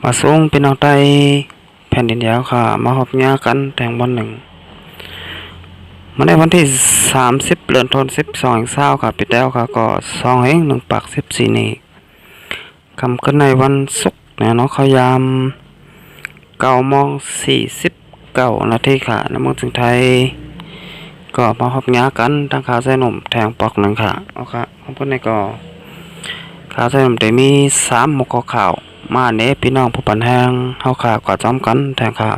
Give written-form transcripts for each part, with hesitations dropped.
มาสูงพี่น้องใต้แผ่นดินยาวค่ะมาหอบหญ้ากันแต่งวันหนึ่งมาในวันที่30เดือนธันวาคม12ค่ะพี่แต้วค่ะก็2เอง1ปัก14นี้คำขึ้นในวันศุกร์เนี่ยเนาะเขายาม9:49 นาทีค่ะในเมืองถึงไทยก็มาหอบหญ้ากันตั้งขาใส่หนุ่มแทงปอกหนึ่งค่ะเอาค่ะคำขึ้นในก็ขาใส่หนุ่มแต่มี3หมกข่าวมาเนพี่น้องผู้ปันแหงเฮาข่าวก็จ้อมกันแทงค่ะ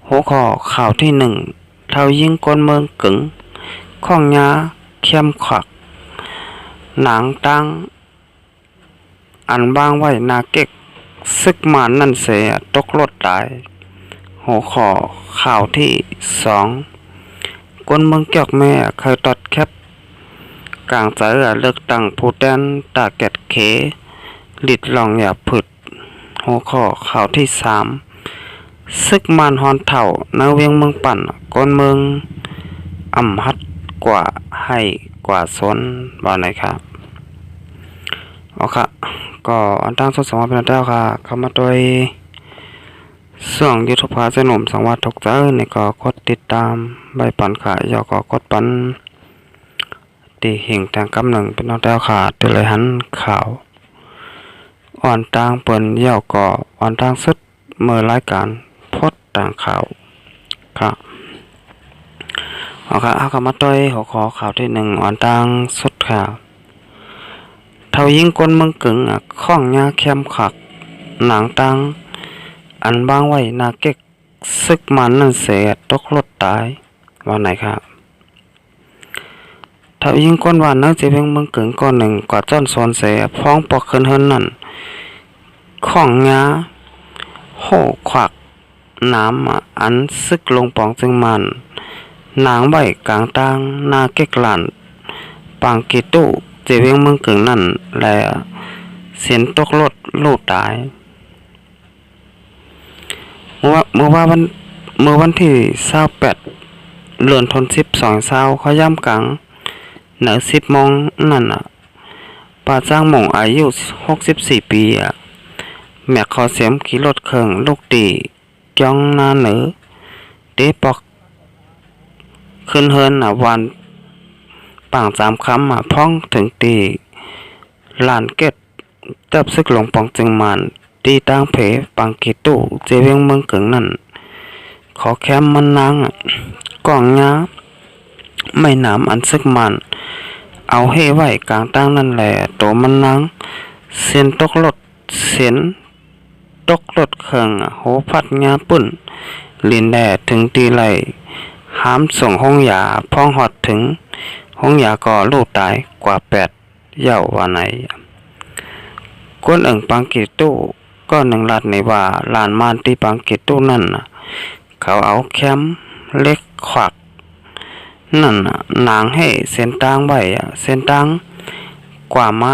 หัวข้อข่าวที่1เท่ายิงก้นเมืองกึ๋งข้องยาเข้มขวักหนังตั้งอันวางไว้นาเก็กซึกมานนั่นเสียตกรถตายหัวข้อข่าวที่2ก้นเมืองเกี่ยวแม่เคยตัดแคปกลางใจเลือกตั้งผู้แทนตาแกดเขลิดลองอย่าผึดหัวข้อข่าวที่3ซึกมานฮอนเถ่าในเวียงเมืองปั่นก้นเมืองอ่ำฮัดกว่าให้กว่าซนว่าไหนครับเอาค่ะก็อันตั้งสดสมเป็นเจ้าค่ะเข้ามาโดยส่องยูทูบพาเสนมสังวัดถกเจ้าในก็กดติดตามใบปันขายยอก็กดปันตีหิ่งแต่งกำหนึ่งเป็นน้องเจ้าค่ะเตเลยหันข่าวอ่อนต่างเปิ่นเยี่ยวก่ออ่อนต่างสุดเมื่อรายการพดต่างข่าวครับเอาค่ะเอาคำมาต้อยหัวข้อข่าวที่1อ่อนต่างสุดข่าวเท่ายิงก้นเมืองกึ่งข้องยาเข้มขักหนังตังอันบางไว้นาเก็กซึกมันนั่นเสียตกรถตายวันไหนครับเท่ายิงก้นวันนักจีเพียงเมืองกึ่งก้อนหนึ่งกว่าจ้อนซอนเสียพ้องปอกขึ้นเฮินนั่นข้องยาโหขวักน้ำอันซึกลงปองจึงมันนางใบกลางตังนาเก็กหลันปางกีตุเจเวียงเมืองกึ่งนั่นแลเสียนตกรถลูกตายเมื่อวันที่28เดือนธันวาคมเขาย่ำกลางเหนือ10 โมงนั่นป้าจ้างหม่งอายุ64 ปีแม่ขอเสียมขี่รถเครื่องลูกตีจ้องหน้าเหนือเตะปอกขึ้นเฮินวันป่าง3 คำพ้องถึงตีลานเก็ดเติบซึกหลงปองจึงมันตีตั้งเพปังกีตุเจเวียงเมืองกึ่งนั่นขอแคมมันนางกล่องยาไม่น้ำอันซึกมันเอาเฮไว้กลางตั้งนั่นแหละโตมันนางเสียนตกรถเครื่องโหพัดงาปุ่นลินแดดถึงตีไหลห้ามส่งห้องยาพ้องหอดถึงห้องยาก็ลูกตายกว่า8เย่าว่าไหนก้นปังกีตู้ก็1 ลัดในว่าลานมานที่ปังกีตู้นั่นเขาเอาแคมเล็กขวักนั่นนางให้เส้นตางใบเส้นตางกว่าม้า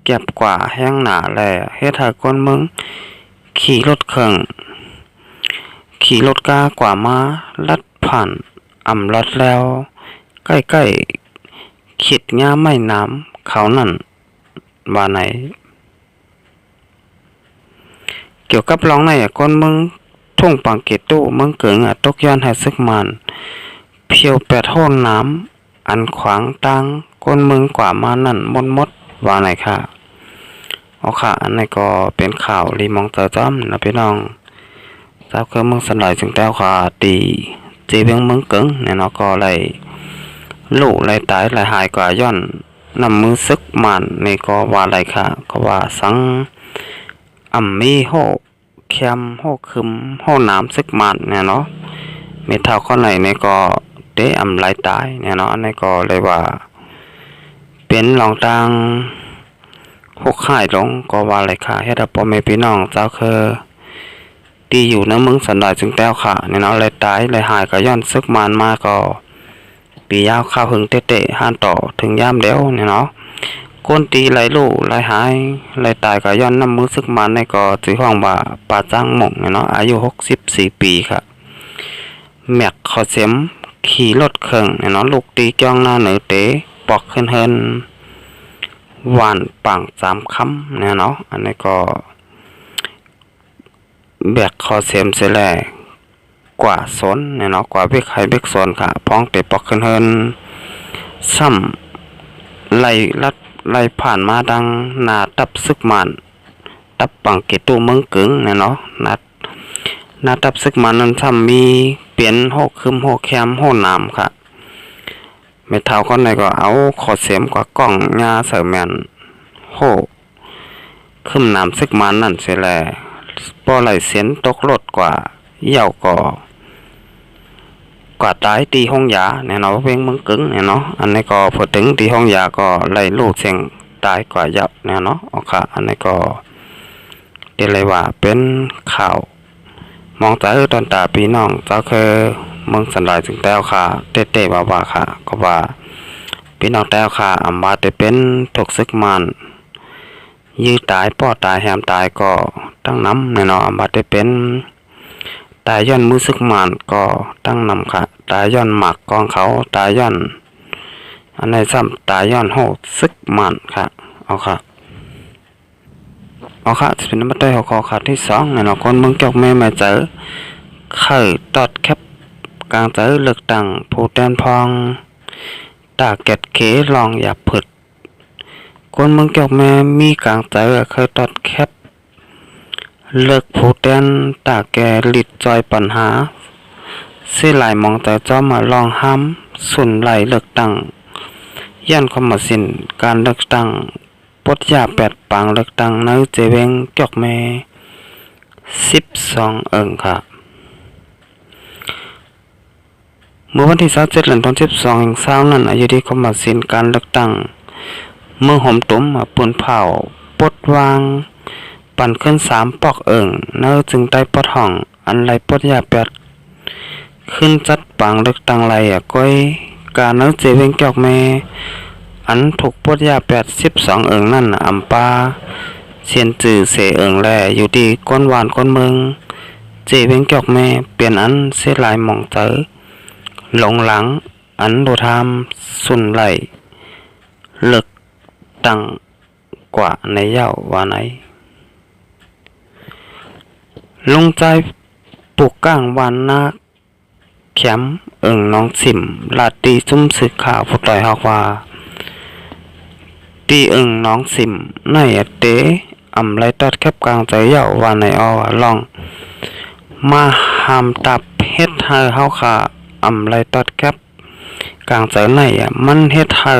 เก็บกว่าแห้งหนาแลเฮ็ดให้คนเมืองขี่รถเครื่องขี่รถกากว่าม้าลัดผ่านลัดแล้วใกล้ๆขิดง่าไม่น้ำเขานั่นว่าไหนเกี่ยวกับร้องในคนเมืองทุ่งปังเกตู้เมืองเกิงตกย้อนให้ซึกมันเพียว8 ห้องน้ำอันขวางตังคนเมืองกว่ามานั่นมดว่าไหนค่ะเอาค่ะอันนี้ก็เป็นข่าวรีมองเตอร์จ้ำนะพี่น้องเจ้าเครื่องเมืองสันไหลถึงแต้วค่ะตีเจเวียงเมืองเกิงเนี่ยเนาะก็เลยลูกเลยตายเลยหายกว่าย้อนนำมือซึกมันในก็ว่าไรค่ะก็ว่าสังมีโหแคมโหคึมโหน้ำซึกมันเนี่ยเนาะเมทัลข้อไหนเนี่ยก็ได้ไรตายเนี่ยเนาะอันนี้ก็เลยว่าเป็นหลองทาง6 ข่ายลงก็ว่าไรค่ะให้ดับปอมพี่น้องเจ้าคือตีอยู่ในเมืองสันดอยจึงแต้วค่ะเนี่ยเนาะเลยตายเลยหายก็ย้อนซึกมันมาก็ปียาวข้าวหึงเตะห้านต่อถึงย่ามเดียวเนี่ยเนาะก้นตีไหลลูกไหลหายไหลตายก็ย้อนน้ำมือซึกมันในก็จือห้องว่าป่าจ้างหม่งเนี่ยเนาะอายุ64 ปีค่ะแม็กขอเสียมขี่รถเครื่องเนี่ยเนาะลูกตีจ้องหน้าเหนือเตะปอกขึ้นเฮินหวานปัง3 คำเนี่ยเนาะอันนี้ก็ แบกคอเสียมเสียแลกว่าสนเนี่ยเนาะกว่าเบกไข่เบกสนค่ะพ้องเตะปอกขึ้นเฮินซ้ำไล่ลัดไล่ผ่านมาดังหนาตับซึกมันตับปังเกตูเมืองกึ่งเนี่ยเนาะนาตับซึกมันนั้นซ้ำมีเปลี่ยนโหกคึมโหกแคมโหน้ำค่ะไม่เท่าก็ไหนก็เอาขอเสียมกว่ากล้องยาเสริมแมนโหคึมน้ำซึกมันนั่นเสียแลปอไหลเสียนตกรถกว่าเหี่ยวกว่าตายตีห้องยาเนี่ยเนาะเวงเมืองกึ่งเนี่ยเนาะอันนี้ก็พอถึงตีห้องยาก็ไล่ลูกเสียงตายกว่ายับเนี่ยเนาะเอาค่ะอันนี้ก็เดี๋ยวเลยว่าเป็นข่าวมองใจตอนตาพี่น้องเจ้าคือเมืองสันหลายถึงแต้วค่ะเต้ๆว่าค่ะก็ว่าพี่น้องแต้วค่ะอำมาได้เป็นถูกซึกมันยื้อตายป้อตายแหมตายก็ตั้งน้ำเนี่ยเนาะอำมาได้เป็นตายย้อนมือซึกมันก็ตั้งนำค่ะตายย้อนหมักกองเขาตายย้อนอันในซ้ำตายย้อนโหดซึกมันค่ะเอาค่ะจะเป็นน้ำมันได้หัวข้อค่ะที่สองเนี่ยเนาะคนเมืองจอกแม่มาเจอไข่ตอดแคบกลางเจอเลือกตั้งผู้แทนพองตาเก็ดเขลองอย่าผึดคนเมืองจอกแม่มีกลางเจอเคยตอดแคบเลิกผู้แทนตาแก่ลิดจอยปัญหาเสียหลายมองแต่เจ้ามาลองห้ำสุนไหลเลือกตั้งย่านคอมมาสินการเลือกตั้งปดยา8ปังเลือกตั้งในเจเวงจอกแม่12ค่ะเมื่อวันที่27เดือนธันวาคม12นั้นอยู่ที่คอมมาสินการเลือกตั้งเมืองหอมตุ้มปืนเผาปดวางปั่นขึ้น3ปอกเนื้อจึงได้ปดห้องอันไรปดยา8ขึ้นจัดปังเลือกตั้งไรก้อยการเนื้อเจเวงจอกแม่อันถูกปดยา12นั่นอำปาเสียนจื่อเสแลอยู่ที่ก้นหวานก้นเมืองเจเวงจอกแม่เปลี่ยนอันเสียหลายหม่องเจอหลงหลังอันโดทามสุนไหลเลิกตั้งกว่าในเย้าว่าไหนลงใจปลูกก้างวานนาแขมน้องสิมลาตีซุ่มสึกข่าวผู้ต่อยฮอกว่าตีน้องสิมในเตอำไรตอดแคบกลางใจเย้าว่าในอลองมาหามตับเฮ็ดให้เฮาค่ะอำไรตอดแคบกลางใจในมันเฮ็ดให้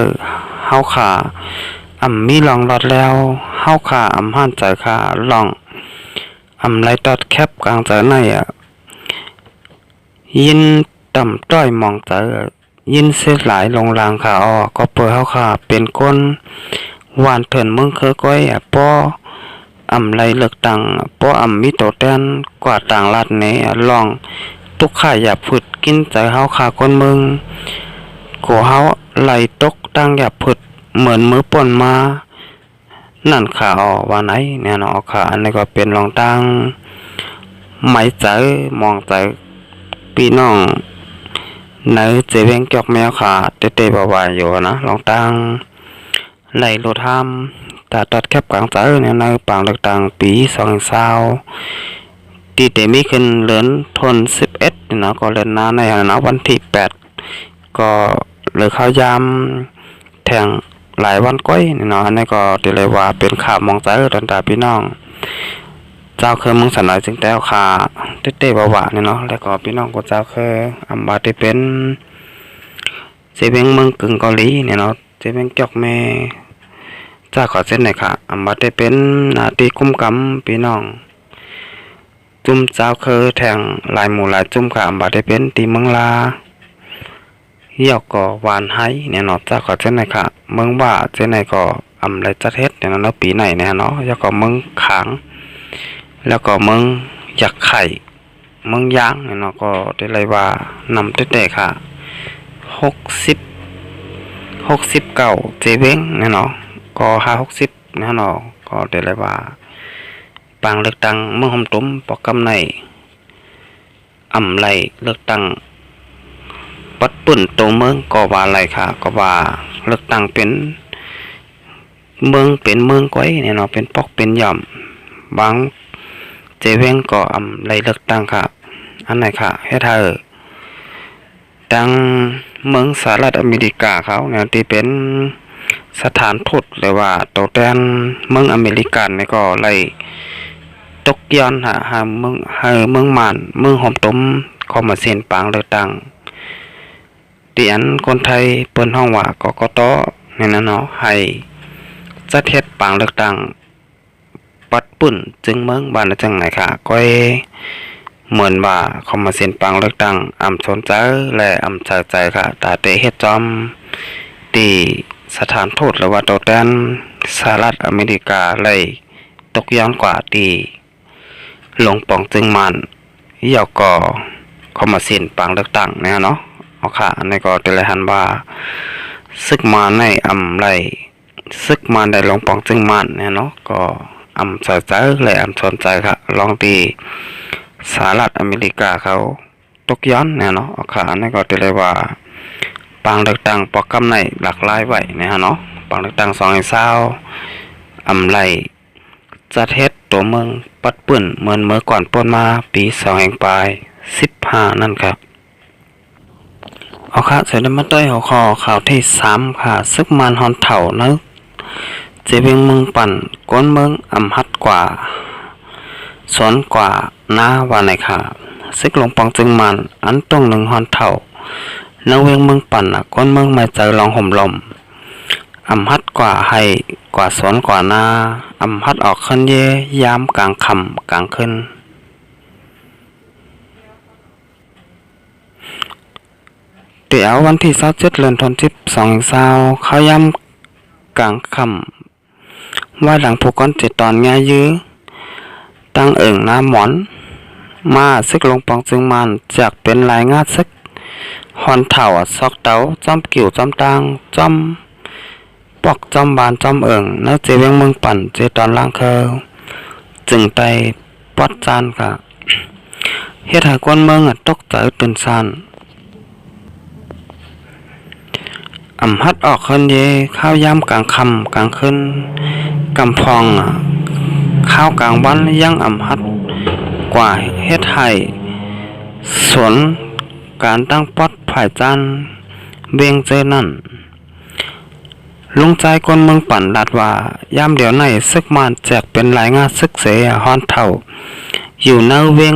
เฮาค่ะมีลองรอดแล้วเฮาค่ะห่านใจค่ะลองไรตอดแคบกลางใจในยินต่ำต้อยมองใจยินเสียหลายลงรางค่ะก็เปิดเฮาค่ะเป็นคนหวานเถินเมืองเคยก้อยป้อไรเลือกตั้งป้อมีโตแตนกว่าต่างรัฐไหนลองทุกข่ายอย่าผุดกินใจเฮาค่ะคนเมืองโกเฮาไหลตกตั้งอย่าผุดเหมือนมือป่นมานั่นค่ะว่าไหนเนี่ยเนาะค่ะอันนี้ก็เป็นรองตั้งไหมใจมองใจพี่น้องในเจเวงจอกแมวค่ะเตะบ่าวอยู่นะรองตั้งไหลโลทามแต่ตัดแคบกลางใจเนี่ยในปางเลือกตั้งปี2020ตีเตมีขึ้นเลือนทน11เนาะก็เลือนหน้าในนะวันที่8ก็เหลือข้าวยามแทงหลายวันก้อยเนาะอันนี้ก็ได้เลยว่าเป็นข่าวมองใจตอนตาพี่น้องเจ้าเคยมึงสันหลายจึงแต้วค่ะเต้ๆบ่าวเนี่ยเนาะแล้วก็พี่น้องก็เจ้าเคยอำบาได้เป็นเจเวงเมืองกึ่งเกาหลีเนี่ยเนาะเจเวงจอกแม่เจ้าขอเส้นหน่อยค่ะอำบาได้เป็นหน้าที่คุ้มกำพี่น้องจุ่มเจ้าเคยแทงหลายหมู่หลายจุ่มค่ะอำบาได้เป็นตีเมืองลาเหี่ยวก็หวานไห้เนี่ยเนาะเจ้าขอเส้นหน่อยค่ะเมืองว่าเจ้าไหนก็ไรจัดเฮ็ดเนี่ยเนาะปีไหนเนี่ยเนาะแล้วก็เมืองขางแล้วก็เมืองอยากไข่เมืองยางเนี่ยเนาะก็ได้เลยว่านำเต้ๆค่ะ69เจเวงเนี่ยเนาะก็60เนี่ยเนาะก็ได้เลยว่าปางเลือกตั้งเมืองหอมตุ้มปอกกำในไรเลือกตั้งปัดปุ่นตัวเมืองก็ว่าอะไรค่ะก็ว่าเลือกตั้งเป็นเมืองก้อยเนี่ยเนาะเป็นปอกเป็นย่อมบาง เจเวงก็ไรเลือกตั้งค่ะอันไหนค่ะเฮ็ดให้ดังเมืองสหรัฐอเมริกาเขาเนี่ยที่เป็นสถานทูตหรือว่าตัวแทนเมืองอเมริกันนี่ก็ไล่ตกย้อนหาเมืองม่านเมืองหอมต้มเข้ามาเซ็นปางเลือกตั้งที่อันคนไทยเปิ้นห้องว่ากกตนี่นะเนาะให้จัดเฮ็ดปางเลือกตั้งปัดปุ่นจึงเมืองบ้านจังไหนค่ะก็เหมือนว่าเขามาเซ็นปังเลือกตั้งสนใจและใส่ใจค่ะแต่เตเฮ็ดจอมที่สถานทูตหรือว่าตัวแทนสหรัฐอเมริกาเลยตกย้อนกว่าที่หลงปองจึงมันยาวก็เขามาเซ็นปังเลือกตั้งเนี่ยเนาะเอาค่ะในก็แต่ละหันว่าซึกมาในไรซึกมาในหลงปองจึงมันเนี่ยเนาะก็ใส่ใจและสนใจค่ะลองตีสหรัฐอเมริกาเขาตกย้อนเนี่ยเนาะค่ะนั่นก็จะเรียกว่าปางเลือกตั้งปอกกำในหลากหลายไว้เนี่ยเนาะปางเลือกตั้ง220ไรจัดเฮ็ดตัวเมืองปัดปื้นเหมือนเมื่อก่อนป่นมาปี2015นั่นครับเอาค่ะเสร็จแล้วมาต้อยหัวข้อข่าวที่3ค่ะซึกมันฮอนเถ่านะเจเวงเมืองปั่นก้นเมืองฮัดกว่าสอนกว่าหน้าว่าไหนค่ะซึกหลงปองจึงมันอันต้อง1ฮอนเถ่าเนื้อเวงเมืองปั่นก้นเมืองไม่ใจลองห่มลมฮัดกว่าให้กว่าสอนกว่าหน้าฮัดออกขึ้นเยยามกลางค่ำกลางขึ้นเดี๋ยววันที่27เดือนธันวาคม2020เขาย้ำกลางค่ำว่าหลังผู้ก้อน7ตอนง่ายยื้อตั้งน้ำหมอนมาซึกลงปองจึงมันจากเป็นรายงานซึกฮอนเถ่าซอกเตาจอมกิ่วจอมตางจอมปอกจอมบานจอมเนื้อเจเวงเมืองปั่นเจตอนล่างเคอจึงไปปอดจานค่ะเฮ็ดให้คนเมืองตกใจตื่นซ่านฮัดออกขึ้นเยข้าวยามกลางค่ำกลางคืนกำพองข้าวกลางวันยังฮัดกว่าเฮ็ดให้สวนการตั้งปอดผายจันเวียงเจนั่นลุงใจคนเมืองปั่นลาดว่ายามเดี๋ยวในซึกมันแจกเป็นรายงานซึกเสฮอนเท่าอยู่เนื้อเวียง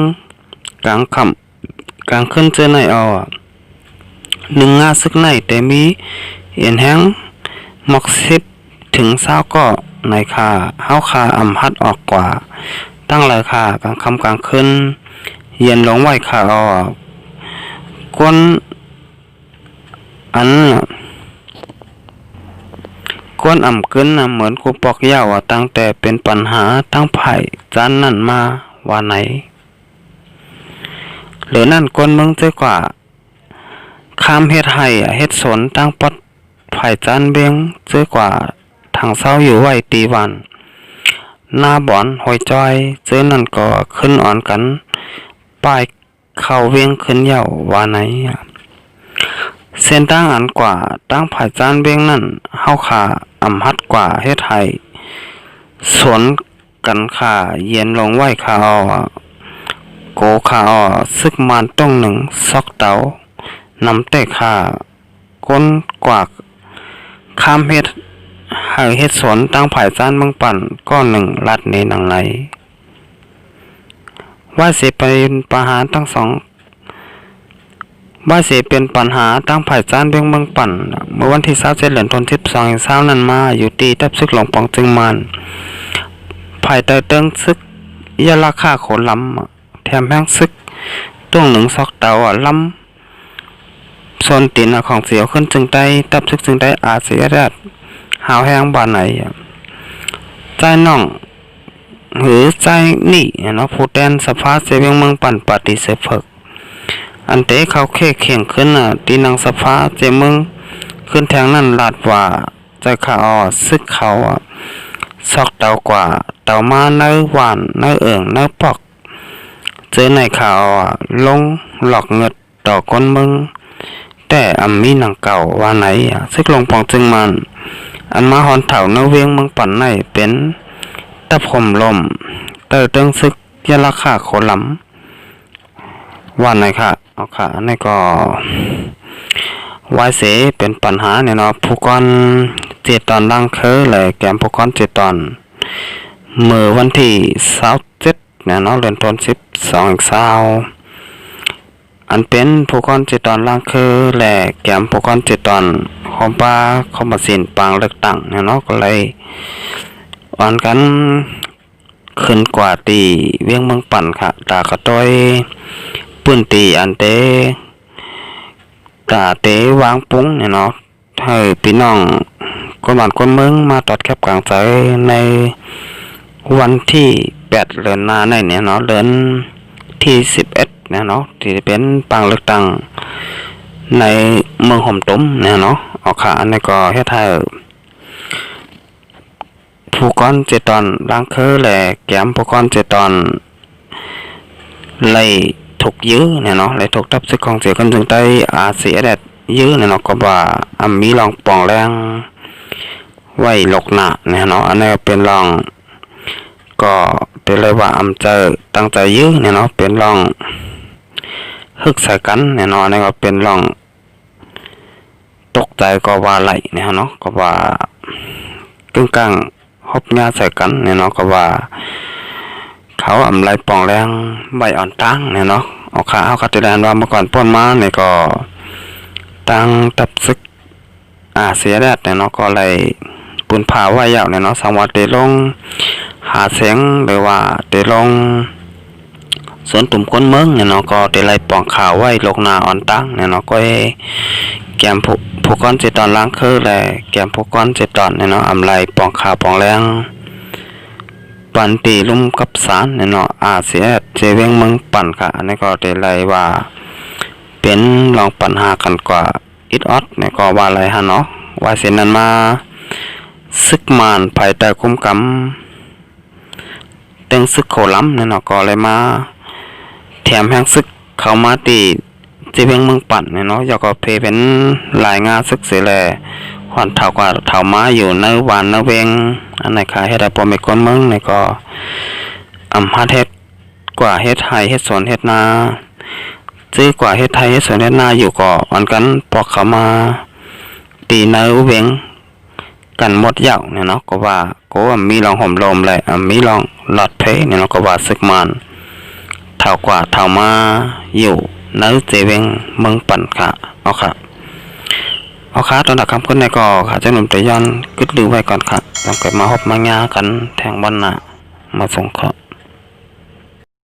กลางค่ำกลางคืนเจอใน1งานซึกในแต่มีเอ็นแห้งหมอก10ถึง20ก็ในค่าเฮาค่าฮัดออกกว่าตั้งหลายค่ากลางค่ำกลางคืนเย็นลงไว้ค่าก้นอันก้นเกินเหมือนกูปอกยาวตั้งแต่เป็นปัญหาตั้งไผ่จานนั่นมาว่าไหนหรือนั่นก้นมึงเจ้กว่าข้ามเฮ็ดให้เฮ็ดสนตั้งปอดไผ่จานเบียงเจ้กว่าทางเศร้าอยู่ไว้ตีวันหน้าบ่อนหอยจอยเจอนั่นก็ขึ้นอ่อนกันป้ายเข้าเวียงขึ้นเยาว่าไหนเส้นตั้งอันกว่าตั้งไผ่จานเบียงนั่นเฮาขาฮัดกว่าเฮ็ดให้สวนกันขาเย็นลงไว้ขาโกขาซึกมันต้องซอกเตานำแต่ขาก้นกว่าข้ามเฮ็ดให้เฮ็ดสวนตั้งไผ่จานเมืองปั่นก็ลัดในหนังไหนว่าสิเป็นปัญหาทั้งสองว่าสิเป็นปัญหาตั้งไผ่จานเมืองปั่นเมื่อวันที่27เดือนธันวาคม2020นั้นมาอยู่ตีทับซึกหลงปองจึงมันไผ่เตยเติงซึกยาราคาโขลำแถมแห้งซึกต้องซอกเตาลำส่วนตีนของเสียวขึ้นจึงได้ทับซึกจึงได้อาเสียแรดหาวแห้งบ้านไหนใจน้องหรือใจนี่เนาะผู้แทนสภาเสวียงเมืองปั่นปฏิเสธเพิกอันเตะเขาเข่งขึ้นตีนังสภาเจเมืองขึ้นแทงนั่นลาดว่าใจขาซึกเขาซอกเตากว่าเตามาเนื้อหวานเนื้อเนื้อปอกเจอในข่าวลงหลอกเงิดต่อก้นมึงแต่มีหนังเก่าว่าไหนซึกลงปองจึงมันอันมาฮอนเถ่าเนื้อเวียงเมืองปั่นในเป็นตะพมลมเตอเติงซึก ยาราคาโคลำวันไหนค่ะเอาค่ะนี่ก็วายเสเป็นปัญหาเนี่ยเนาะผู้ก่อน7 ตอนล่างเคอเลยแกมผู้ก่อน7 ตอนเมื่อวันที่27เนี่ยเนาะเดือนตุลาคมอันเป็นผู้ก่อน7 ตอนล่างคือและแกมผู้ก่อน7 ตอนคอมปาคอมบสินปางเลือกตั้งเนี่ยเนาะก็เลยอ่อนกันขึ้นกว่าตีเวียงเมืองปั่นค่ะตากระต้อยปื้นตีอันเตตาเตวางปุ้งเนี่ยเนาะให้พี่น้องคนบ้านคนเมืองมาตอดแคบกลางใจในวันที่8 เดือนหน้าเนี่ยเนาะเดือนที่11เนี่ยเนาะที่เป็นปางเลือกตั้งในเมืองห่มตุ้มเนี่ยเนาะเอาค่ะอันนี้ก็เฮ็ดให้ผู้ก่อน7 ตอนล้างคือและแก้มผู้ก่อน7 ตอนเลยถูกยื้อเนี่ยเนาะเลยถูกทับซึกของเสียกันถึงใต้อาเสียแดดยื้อเนี่ยเนาะก็ว่ามีรองป่องแรงไว้หลกหน้าเนี่ยเนาะอันนี้เป็นรองก็เป็นเลยว่าเจอตั้งใจยื้อเนี่ยเนาะเป็นรองฮึกใส่กันเนี่ยเนาะนี่ก็เป็นรองตกใจก็ว่าไหลเนี่ยเนาะก็ว่ากึ่งกลางฮบญาใส่กันเนี่ยเนาะก็ว่าเขาไรป่องแรงใบอ่อนตั้งเนี่ยเนาะเอาขาเอาคาติแดนว่าเมื่อก่อนป้นมาเนี่ยก็ตั้งตับซึกเสียแดดเนี่ยเนาะก็เลยปืนผ่าไว้ยาวเนี่ยเนาะสังวัดเดลงหาเสียงหรือว่าเดลงสวนตุ่มก้นเมืองเนี่ยเนาะก็เดลัยป่องข่าวไว้ลงนาอ่อนตั้งเนี่ยเนาะก็แกมผู้ก้อน7 ตอนล้างคือแหละแกมผู้ก้อน7 ตอนเนี่ยเนาะไรป่องข่าวป่องแรงปันตีลุ่มกับสารเนี่ยเนาะเสียเจเวงเมืองปั่นค่ะอันนี้ก็เดลัยว่าเป็นลองปัญหากันกว่าอิดออดเนี่ยก็ว่าอะไรฮะเนาะว่าเส้นนั้นมาซึกมานภายใต้คุ้มกำเต็งซึกโคล้ำเนี่ยเนาะก็เลยมาแถมแห่งซึกเข้ามาตีจีเพียงเมืองปั่นเนี่ยเนาะอยากก็เพเป็นหลายงานซึกเสียแลหอนเท่ากว่าเท่ามาอยู่ในวานในเวงอันไหนขายให้ได้ปอมก้นเมืองเนี่ยก็ฮัดเฮ็ดกว่าเฮ็ดไฮเฮ็ดสวนเฮ็ดนาซื้อกว่าเฮ็ดไทยเฮ็ดสวนเฮ็ดนาอยู่ก็อ่อนกันพอเขามาตีในเวงกันหมดยาวเนี่ยเนาะก็ว่าก็มีรองห่มลมเลยมีรองหลอดเพเนี่ยเนาะก็ว่าซึกมันเท่ากว่าเท่ามาอยู่ในเจเวงเมืองปั่นค่ะเอาค่ะตอนดักคำขึ้นในก็ค่ะเจ้าหนุ่มแต่ย้อนกึดลือไว้ก่อนค่ะต้องเกิดมาฮบมางากันแทงวันน่ะมาส่งเคราะห์